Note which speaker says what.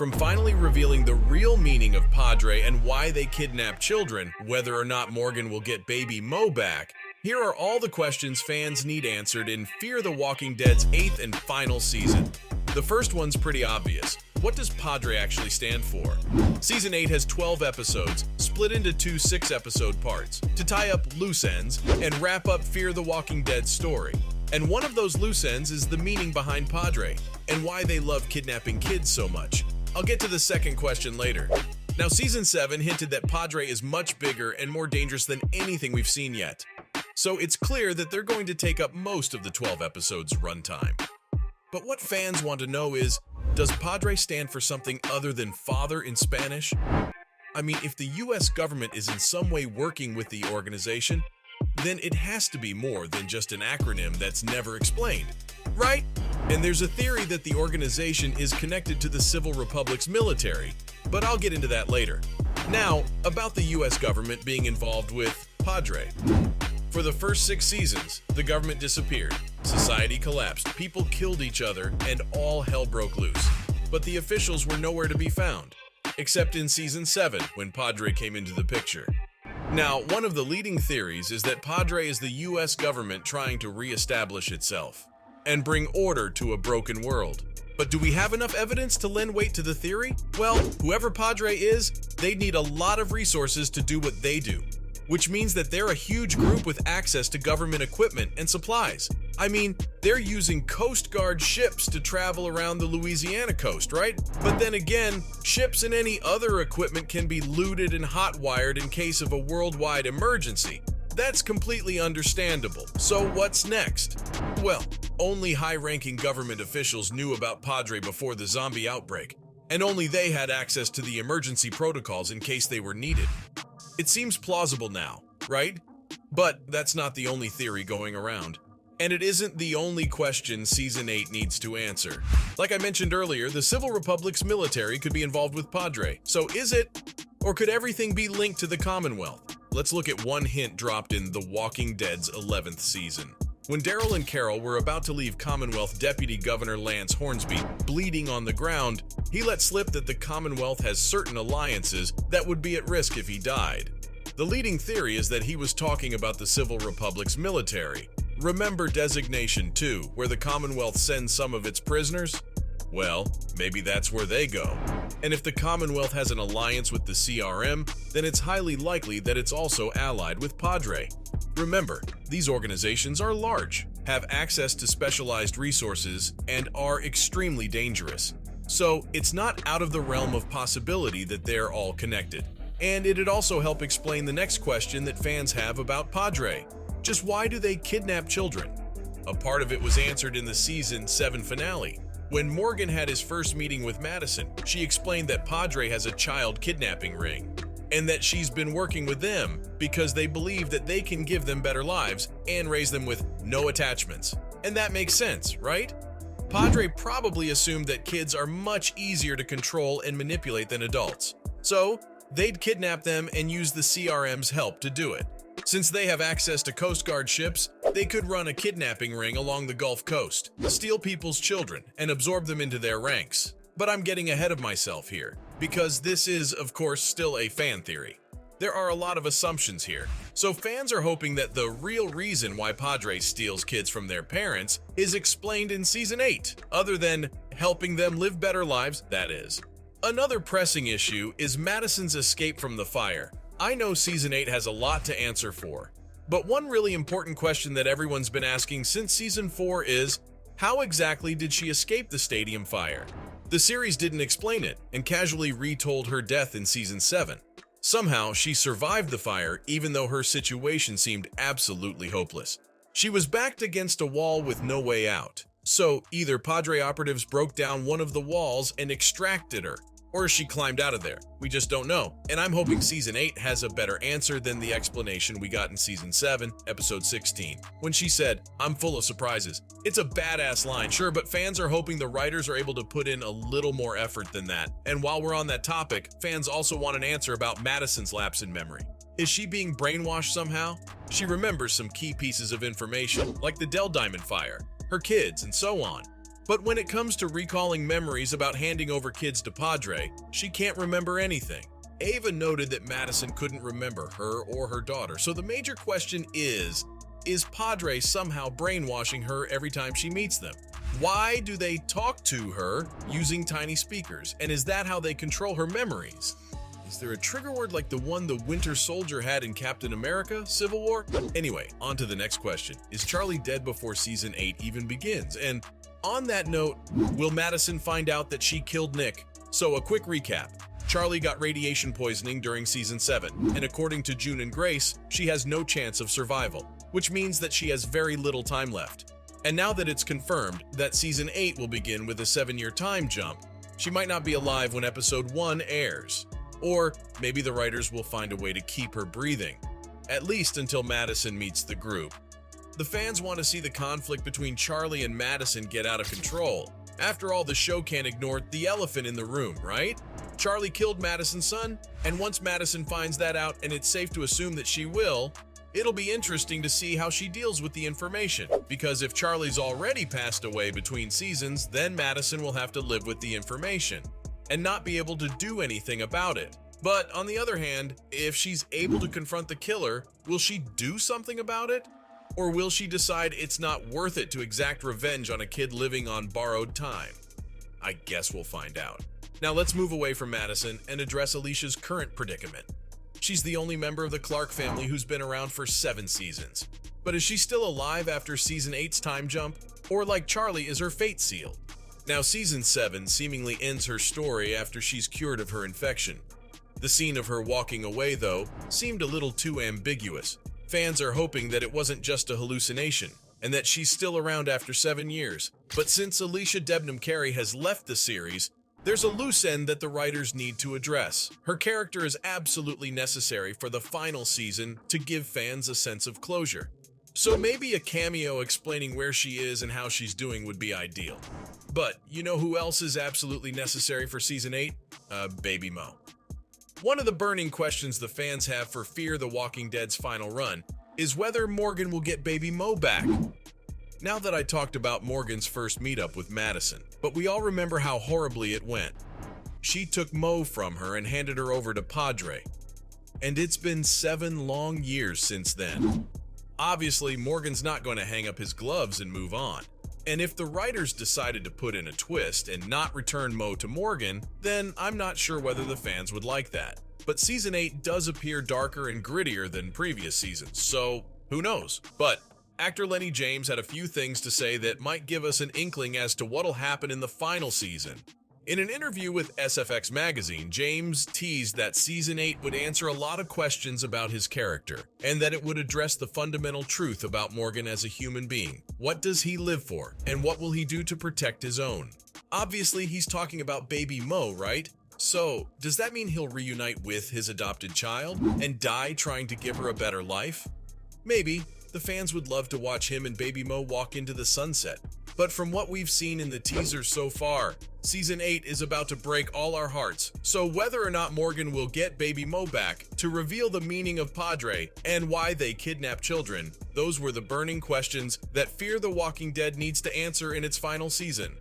Speaker 1: From finally revealing the real meaning of Padre and why they kidnap children, whether or not Morgan will get baby Mo back, here are all the questions fans need answered in Fear the Walking Dead's 8th and final season. The first one's pretty obvious. What does Padre actually stand for? Season 8 has 12 episodes, split into two 6-episode parts, to tie up loose ends and wrap up Fear the Walking Dead's story. And one of those loose ends is the meaning behind Padre, and why they love kidnapping kids so much. I'll get to the second question later. Now, Season 7 hinted that Padre is much bigger and more dangerous than anything we've seen yet. So it's clear that they're going to take up most of the 12 episodes' runtime. But what fans want to know is, does Padre stand for something other than father in Spanish? I mean, if the US government is in some way working with the organization, then it has to be more than just an acronym that's never explained, right? And there's a theory that the organization is connected to the Civil Republic's military, but I'll get into that later. Now, about the US government being involved with Padre. For the first 6 seasons, the government disappeared, society collapsed, people killed each other, and all hell broke loose. But the officials were nowhere to be found, except in Season 7 when Padre came into the picture. Now, one of the leading theories is that Padre is the US government trying to re-establish itself and bring order to a broken world. But do we have enough evidence to lend weight to the theory? Well, whoever Padre is, they'd need a lot of resources to do what they do, which means that they're a huge group with access to government equipment and supplies. I mean, they're using Coast Guard ships to travel around the Louisiana coast, right? But then again, ships and any other equipment can be looted and hotwired in case of a worldwide emergency. That's completely understandable. So what's next? Well, only high-ranking government officials knew about Padre before the zombie outbreak, and only they had access to the emergency protocols in case they were needed. It seems plausible now, right? But that's not the only theory going around. And it isn't the only question Season 8 needs to answer. Like I mentioned earlier, the Civil Republic's military could be involved with Padre. So is it? Or could everything be linked to the Commonwealth? Let's look at one hint dropped in The Walking Dead's 11th season. When Daryl and Carol were about to leave Commonwealth Deputy Governor Lance Hornsby bleeding on the ground, he let slip that the Commonwealth has certain alliances that would be at risk if he died. The leading theory is that he was talking about the Civil Republic's military. Remember Designation 2, where the Commonwealth sends some of its prisoners? Well, maybe that's where they go. And if the Commonwealth has an alliance with the CRM, then it's highly likely that it's also allied with Padre. Remember, these organizations are large, have access to specialized resources, and are extremely dangerous. So it's not out of the realm of possibility that they're all connected. And it'd also help explain the next question that fans have about Padre. Just why do they kidnap children? A part of it was answered in the Season 7 finale. When Morgan had his first meeting with Madison, she explained that Padre has a child kidnapping ring, and that she's been working with them because they believe that they can give them better lives and raise them with no attachments. And that makes sense, right? Padre probably assumed that kids are much easier to control and manipulate than adults. So, they'd kidnap them and use the CRM's help to do it. Since they have access to Coast Guard ships, they could run a kidnapping ring along the Gulf Coast, steal people's children, and absorb them into their ranks. But I'm getting ahead of myself here, because this is, of course, still a fan theory. There are a lot of assumptions here, so fans are hoping that the real reason why Padre steals kids from their parents is explained in Season 8, other than helping them live better lives, that is. Another pressing issue is Madison's escape from the fire. I know Season 8 has a lot to answer for, but one really important question that everyone's been asking since Season 4 is, how exactly did she escape the stadium fire? The series didn't explain it and casually retold her death in Season 7. Somehow, she survived the fire even though her situation seemed absolutely hopeless. She was backed against a wall with no way out. So, either Padre operatives broke down one of the walls and extracted her, or she climbed out of there. We just don't know. And I'm hoping Season 8 has a better answer than the explanation we got in Season 7, Episode 16, when she said, "I'm full of surprises." It's a badass line, sure, but fans are hoping the writers are able to put in a little more effort than that. And while we're on that topic, fans also want an answer about Madison's lapse in memory. Is she being brainwashed somehow? She remembers some key pieces of information, like the Dell Diamond fire, her kids, and so on. But when it comes to recalling memories about handing over kids to Padre, she can't remember anything. Ava noted that Madison couldn't remember her or her daughter, so the major question is Padre somehow brainwashing her every time she meets them? Why do they talk to her using tiny speakers, and is that how they control her memories? Is there a trigger word like the one the Winter Soldier had in Captain America: Civil War? Anyway, on to the next question. Is Charlie dead before Season 8 even begins? And on that note, will Madison find out that she killed Nick? So a quick recap. Charlie got radiation poisoning during Season 7, and according to June and Grace, she has no chance of survival, which means that she has very little time left. And now that it's confirmed that Season 8 will begin with a 7-year time jump, she might not be alive when Episode 1 airs. Or maybe the writers will find a way to keep her breathing, at least until Madison meets the group. The fans want to see the conflict between Charlie and Madison get out of control. After all, the show can't ignore the elephant in the room, right? Charlie killed Madison's son, and once Madison finds that out, and it's safe to assume that she will, it'll be interesting to see how she deals with the information. Because if Charlie's already passed away between seasons, then Madison will have to live with the information and not be able to do anything about it. But on the other hand, if she's able to confront the killer, will she do something about it? Or will she decide it's not worth it to exact revenge on a kid living on borrowed time? I guess we'll find out. Now let's move away from Madison and address Alicia's current predicament. She's the only member of the Clark family who's been around for 7 seasons. But is she still alive after Season 8's time jump? Or like Charlie, is her fate sealed? Now Season 7 seemingly ends her story after she's cured of her infection. The scene of her walking away, though, seemed a little too ambiguous. Fans are hoping that it wasn't just a hallucination, and that she's still around after 7 years. But since Alicia Debnam Carey has left the series, there's a loose end that the writers need to address. Her character is absolutely necessary for the final season to give fans a sense of closure. So maybe a cameo explaining where she is and how she's doing would be ideal. But you know who else is absolutely necessary for Season 8? Baby Mo. One of the burning questions the fans have for Fear the Walking Dead's final run is whether Morgan will get Baby Mo back. Now that I talked about Morgan's first meetup with Madison, but we all remember how horribly it went. She took Mo from her and handed her over to Padre. And it's been 7 long years since then. Obviously, Morgan's not going to hang up his gloves and move on. And if the writers decided to put in a twist and not return Mo to Morgan, then I'm not sure whether the fans would like that. But Season 8 does appear darker and grittier than previous seasons, so who knows? But actor Lenny James had a few things to say that might give us an inkling as to what'll happen in the final season. In an interview with SFX magazine, James teased that Season 8 would answer a lot of questions about his character, and that it would address the fundamental truth about Morgan as a human being. What does he live for, and what will he do to protect his own? Obviously, he's talking about Baby Mo, right? So, does that mean he'll reunite with his adopted child, and die trying to give her a better life? Maybe. The fans would love to watch him and Baby Mo walk into the sunset. But from what we've seen in the teasers so far, Season 8 is about to break all our hearts. So whether or not Morgan will get Baby Mo back to reveal the meaning of Padre and why they kidnap children, those were the burning questions that Fear the Walking Dead needs to answer in its final season.